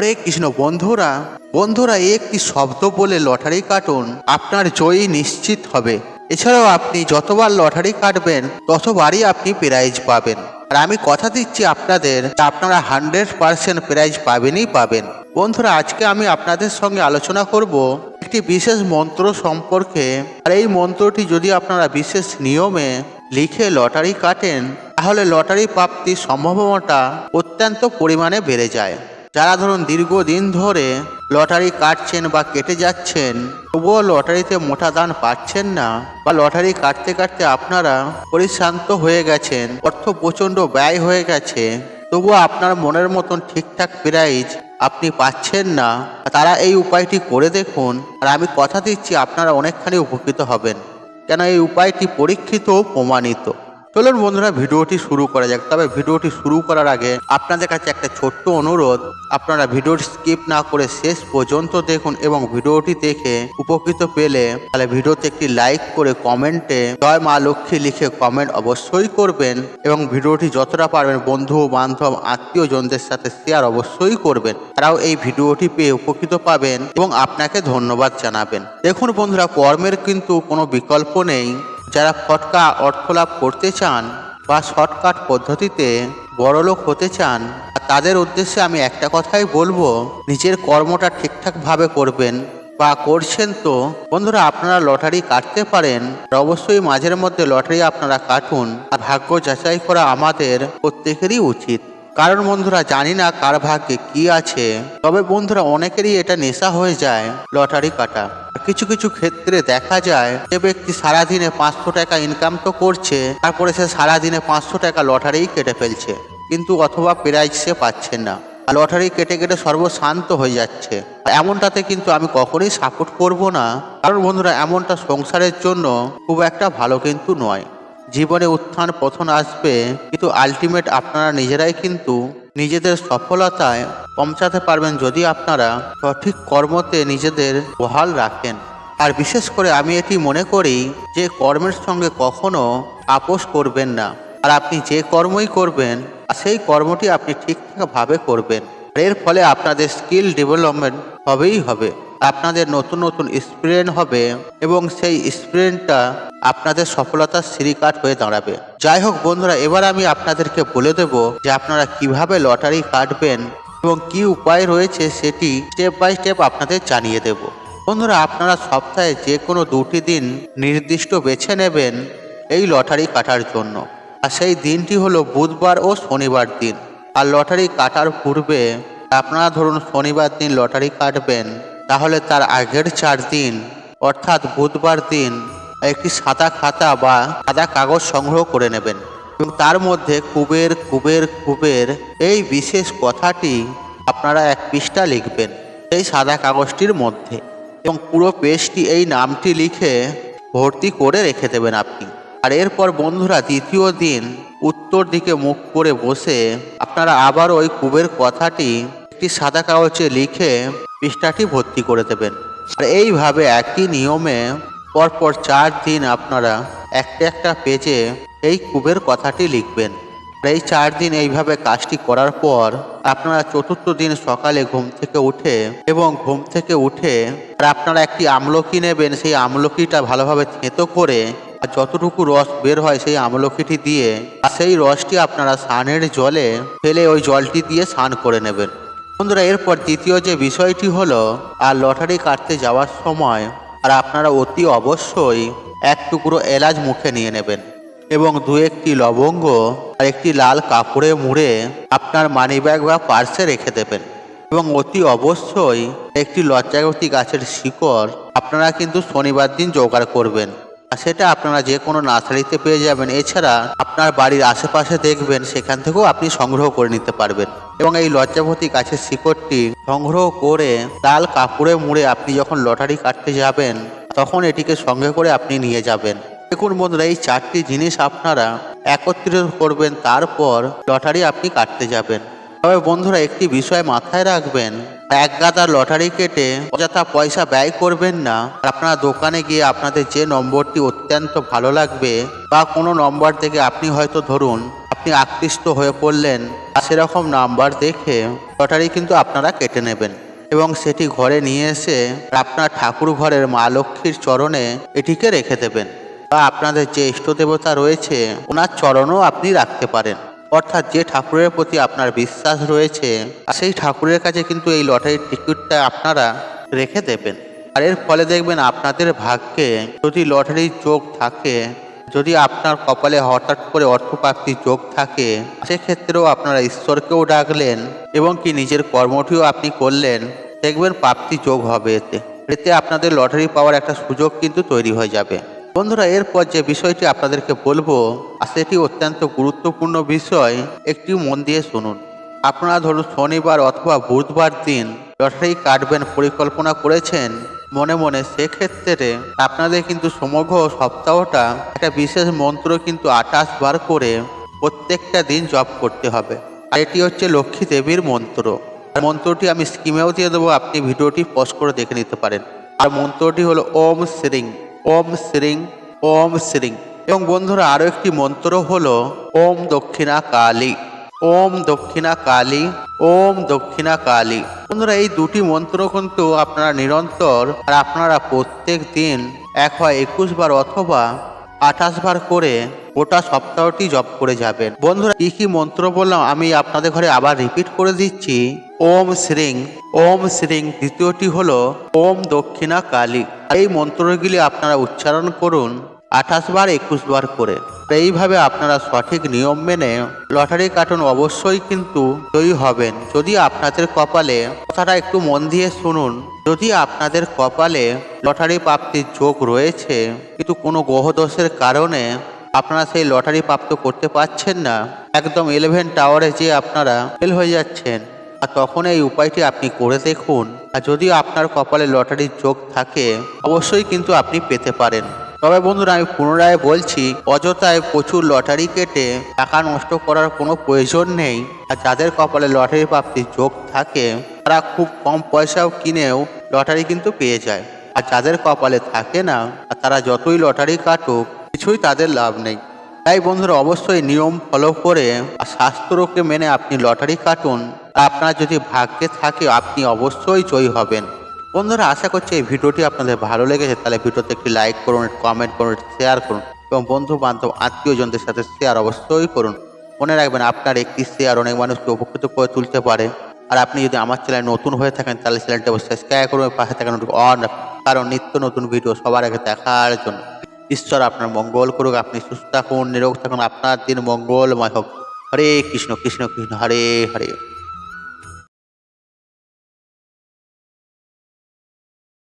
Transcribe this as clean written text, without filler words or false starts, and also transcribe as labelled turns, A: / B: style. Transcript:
A: হরে কৃষ্ণ। বন্ধুরা বন্ধুরা একটি শব্দ বলে লটারি কাটুন, আপনার জয়ী নিশ্চিত হবে। এছাড়াও আপনি যতবার লটারি কাটবেন ততবারই আপনি প্রাইজ পাবেন। আর আমি কথা দিচ্ছি আপনাদের, আপনারা 100% প্রাইজ পাবেনই পাবেন। বন্ধুরা আজকে আমি আপনাদের সঙ্গে আলোচনা করব একটি বিশেষ মন্ত্র সম্পর্কে। আর এই মন্ত্রটি যদি আপনারা বিশেষ নিয়মে লিখে লটারি কাটেন তাহলে লটারি প্রাপ্তির সম্ভাবনাটা অত্যন্ত পরিমাণে বেড়ে যায়। যারা ধরুন দীর্ঘদিন ধরে লটারি কাটছেন বা কেটে যাচ্ছেন, তবুও লটারিতে মোটা দান পাচ্ছেন না, বা লটারি কাটতে কাটতে আপনারা পরিশ্রান্ত হয়ে গেছেন, অর্থ প্রচণ্ড ব্যয় হয়ে গেছে, তবুও আপনার মনের মতন ঠিকঠাক প্রাইজ আপনি পাচ্ছেন না, তারা এই উপায়টি করে দেখুন। আর আমি কথা দিচ্ছি আপনারা অনেকখানি উপকৃত হবেন, কেন এই উপায়টি পরীক্ষিত ও প্রমাণিত। চলুন বন্ধুরা ভিডিওটি শুরু করা যাক। তবে ভিডিওটি শুরু করার আগে আপনাদের কাছে একটা ছোট্ট অনুরোধ, আপনারা ভিডিওটি স্কিপ না করে শেষ পর্যন্ত দেখুন এবং ভিডিওটি দেখে উপকৃত পেলে তাহলে ভিডিওতে একটি লাইক করে কমেন্টে জয় মা লক্ষ্মী লিখে কমেন্ট অবশ্যই করবেন, এবং ভিডিওটি যতটা পারবেন বন্ধু বান্ধব আত্মীয়জনদের সাথে শেয়ার অবশ্যই করবেন। তারাও এই ভিডিওটি পেয়ে উপকৃত পাবেন এবং আপনাকে ধন্যবাদ জানাবেন। দেখুন বন্ধুরা, কর্মের কিন্তু কোনো বিকল্প নেই। যারা ফটকা অর্থ লাভ করতে চান বা শর্টকাট পদ্ধতিতে বড়লোক হতে চান, তাদের উদ্দেশ্যে আমি একটা কথাই বলবো, নিজের কর্মটা ঠিকঠাকভাবে করবেন বা করছেন তো বন্ধুরা আপনারা লটারি কাটতে পারেন। অবশ্যই মাঝের মধ্যে লটারি আপনারা কাটুন, আর ভাগ্য যাচাই করা আমাদের প্রত্যেকেরই উচিত। কারণ বন্ধুরা জানি না কার ভাগ্যে কি আছে, তবে বন্ধুরা অনেকেরই এটা নেশা হয়ে যায় লটারি কাটা। কিছু কিছু ক্ষেত্রে দেখা যায় যে ব্যক্তি সারাদিনে 500 টাকা ইনকাম তো করছে, তারপরে সে সারাদিনে 500 টাকা লটারিই কেটে ফেলছে, কিন্তু অথবা প্রাইজ সে পাচ্ছেন না, লটারি কেটে কেটে সর্বশান্ত হয়ে যাচ্ছে। এমনটাতে কিন্তু আমি কখনোই সাপোর্ট করব না, কারণ বন্ধুরা এমনটা সংসারের জন্য খুব একটা ভালো কিন্তু নয়। জীবনে উত্থান পতন আসবে, কিন্তু আলটিমেট আপনারা নিজেরাই কিন্তু নিজেদের সফলতায় পৌঁছাতে পারবেন যদি আপনারা সঠিক কর্মতে নিজেদের বহাল রাখেন। আর বিশেষ করে আমি এটি মনে করি যে কর্মের সঙ্গে কখনো আপোষ করবেন না। আর আপনি যে কর্মই করবেন সেই কর্মটি আপনি ঠিকঠাকভাবে করবেন। এর ফলে আপনাদের স্কিল ডেভেলপমেন্ট হবেই হবে, আপনাদের নতুন নতুন এক্সপিরিয়েন্স হবে এবং সেই এক্সপিরিয়েন্সটা আপনাদের সফলতার সিঁড়িকাঠ হয়ে দাঁড়াবে। যাই হোক বন্ধুরা, এবার আমি আপনাদেরকে বলে দেব যে আপনারা কিভাবে লটারি কাটবেন এবং কি উপায় রয়েছে সেটি স্টেপ বাই স্টেপ আপনাদের জানিয়ে দেব। বন্ধুরা আপনারা সপ্তাহে যে কোনো 2টি দিন নির্দিষ্ট বেছে নেবেন এই লটারি কাটার জন্য। আর সেই দিনটি হলো বুধবার ও শনিবার দিন। আর লটারি কাটার পূর্বে আপনারা ধরুন শনিবার দিন লটারি কাটবেন, তাহলে তার আগের 4 দিন অর্থাৎ বুধবার দিন একটি সাদা খাতা বা সাদা কাগজ সংগ্রহ করে নেবেন এবং তার মধ্যে কুবের কুবের কুবের এই বিশেষ কথাটি আপনারা 1 পৃষ্ঠা লিখবেন এই সাদা কাগজটির মধ্যে, এবং পুরো পেজটি এই নামটি লিখে ভর্তি করে রেখে দেবেন আপনি। আর এরপর বন্ধুরা দ্বিতীয় দিন উত্তর দিকে মুখ করে বসে আপনারা আবার ওই কুবের কথাটি একটি সাদা কাগজে লিখে পৃষ্ঠাটি ভর্তি করে দেবেন। আর এইভাবে একই নিয়মে পরপর 4 দিন আপনারা একটা একটা পেজে এই কুবের কথাটি লিখবেন। আর এই 4 দিন এইভাবে কাজটি করার পর আপনারা চতুর্থ দিন সকালে ঘুম থেকে উঠে আর আপনারা একটি আমলকি নেবেন। সেই আমলকিটা ভালোভাবে থেঁতো করে আর যতটুকু রস বের হয় সেই আমলকিটি দিয়ে আর সেই রসটি আপনারা স্নানের জলে ফেলে ওই জলটি দিয়ে স্নান করে নেবেন। বন্ধুরা এরপর দ্বিতীয় যে বিষয়টি হলো, আর লটারি কাটতে যাওয়ার সময় আর আপনারা অতি অবশ্যই 1 টুকরো এলাচ মুখে নিয়ে নেবেন এবং 2-1টি লবঙ্গ আর একটি লাল কাপড়ে মুড়ে আপনার মানিব্যাগ বা পার্সে রেখে দেবেন। এবং অতি অবশ্যই একটি লজ্জাবতী গাছের শিকড় আপনারা কিন্তু শনিবার দিন জোগাড় করবেন, আর সেটা আপনারা যে কোনো নার্সারিতে পেয়ে যাবেন। এছাড়া আপনার বাড়ির আশেপাশে দেখবেন সেখান থেকেও আপনি সংগ্রহ করে নিতে পারবেন। এবং এই লজ্জাবতী গাছের শিকড়টি সংগ্রহ করে লাল কাপড়ে মুড়ে আপনি যখন লটারি কাটতে যাবেন তখন এটিকে সঙ্গে করে আপনি নিয়ে যাবেন। দেখুন বন্ধুরা এই 4টি জিনিস আপনারা একত্রিত করবেন, তারপর লটারি আপনি কাটতে যাবেন। তবে বন্ধুরা একটি বিষয় মাথায় রাখবেন, 1 গাদা লটারি কেটে অযথা পয়সা ব্যয় করবেন না। আপনারা দোকানে গিয়ে আপনাদের যে নম্বরটি অত্যন্ত ভালো লাগবে বা কোনো নম্বর থেকে আপনি হয়তো ধরুন আপনি আকৃষ্ট হয়ে পড়লেন, সেরকম নাম্বার দেখে লটারি কিন্তু আপনারা কেটে নেবেন এবং সেটি ঘরে নিয়ে এসে আপনার ঠাকুর ঘরের মা লক্ষ্মীর চরণে এটিকে রেখে দেবেন, বা আপনাদের যে ইষ্ট দেবতা রয়েছে ওনার চরণও আপনি রাখতে পারেন। অর্থাৎ যে ঠাকুরের প্রতি আপনার বিশ্বাস রয়েছে সেই ঠাকুরের কাছে কিন্তু এই লটারির টিকিটটা আপনারা রেখে দেবেন। আর এর ফলে দেখবেন আপনাদের ভাগ্যে যদি লটারির যোগ থাকে, যদি আপনার কপালে হঠাৎ করে অর্থপ্রাপ্তির যোগ থাকে, সেক্ষেত্রেও আপনারা ঈশ্বরকেও ডাকলেন এবং কি নিজের কর্মটিও আপনি করলেন, দেখবেন প্রাপ্তি যোগ হবে। এতে আপনাদের লটারি পাওয়ার একটা সুযোগ কিন্তু তৈরি হয়ে যাবে। বন্ধুরা, এরপর যে বিষয়টি আপনাদেরকে বলবো সেটি অত্যন্ত গুরুত্বপূর্ণ বিষয়, একটু মন দিয়ে শুনুন। আপনারা ধরুন শনিবার অথবা বুধবার দিন লটারি কাটবেন পরিকল্পনা করেছেন মনে মনে, সেক্ষেত্রে আপনাদের কিন্তু সমগ্র সপ্তাহটা একটা বিশেষ মন্ত্র কিন্তু 28 বার করে প্রত্যেকটা দিন জপ করতে হবে। আর এটি হচ্ছে লক্ষ্মী দেবীর মন্ত্র। আর মন্ত্রটি আমি স্ক্রিনেও দিয়ে দেবো, আপনি ভিডিওটি পজ করে দেখে নিতে পারেন। আর মন্ত্রটি হলো ওম শ্রীং, ওম শ্রীং, ওম শ্রীং। এবং বন্ধুরা, আরও একটি মন্ত্র হলো ওম দক্ষিণা কালী, ওম দক্ষিণা কালী, ওম দক্ষিণা কালী। বন্ধুরা, এই দুটি মন্ত্র কিন্তু আপনারা নিরন্তর আর আপনারা প্রত্যেক দিন এক হয় 21 বার অথবা 28 বার করে গোটা সপ্তাহটি জপ করে যাবেন। বন্ধুরা, কি কি মন্ত্র বললাম আমি আপনাদের ঘরে আবার রিপিট করে দিচ্ছি। ওম শ্রীং, ওম শ্রীং। দ্বিতীয়টি হলো ওম দক্ষিণা কালী। এই মন্ত্রগুলি আপনারা উচ্চারণ করুন 28 বার 21 বার করে। এইভাবে আপনারা সঠিক নিয়ম মেনে লটারি কাটুন, অবশ্যই কিন্তু জয়ী হবেন। যদি আপনাদের কপালে, কথাটা একটু মন দিয়ে শুনুন, যদি আপনাদের কপালে লটারি প্রাপ্তির যোগ রয়েছে কিন্তু কোনো গ্রহদোষের কারণে আপনারা সেই লটারি প্রাপ্ত করতে পারছেন না, একদম 11 টাওয়ারে যে আপনারা ফেল হয়ে যাচ্ছেন, আর তখন এই উপায়টি আপনি করে দেখুন। আর যদি আপনার কপালে লটারির যোগ থাকে, অবশ্যই কিন্তু আপনি পেতে পারেন। তবে বন্ধুরা, আমি পুনরায় বলছি, অযথায় প্রচুর লটারি কেটে টাকা নষ্ট করার কোনো প্রয়োজন নেই। আর যাদের কপালে লটারি প্রাপ্তির যোগ থাকে তারা খুব কম পয়সাও কিনেও লটারি কিন্তু পেয়ে যায়। আর যাদের কপালে থাকে না, আর তারা যতই লটারি কাটুক, কিছুই তাদের লাভ নেই। তাই বন্ধুরা, অবশ্যই নিয়ম ফলো করে আর শাস্ত্রকে মেনে আপনি লটারি কাটুন। আপনার যদি ভাগ্যে থাকে আপনি অবশ্যই জয়ী হবেন। বন্ধুরা, আশা করছি এই ভিডিওটি আপনাদের ভালো লেগেছে। তাহলে ভিডিওতে একটি লাইক করুন, কমেন্ট করুন, শেয়ার করুন এবং বন্ধু বান্ধব আত্মীয়জনদের সাথে শেয়ার অবশ্যই করুন। মনে রাখবেন, আপনার একটি শেয়ার অনেক মানুষকে উপকৃত করে তুলতে পারে। আর আপনি যদি আমার চ্যানেল নতুন হয়ে থাকেন তাহলে চ্যানেলটি অবশ্যই সাবস্ক্রাইব করুন, পাশে থাকা অন, কারণ নিত্য নতুন ভিডিও সবার আগে দেখার জন্য। ঈশ্বর আপনার মঙ্গল করুক, আপনি সুস্থ থাকুন, নিরোগ থাকুন, আপনার দিন মঙ্গলময় হোক। হরে কৃষ্ণ, কৃষ্ণ কৃষ্ণ, হরে হরে।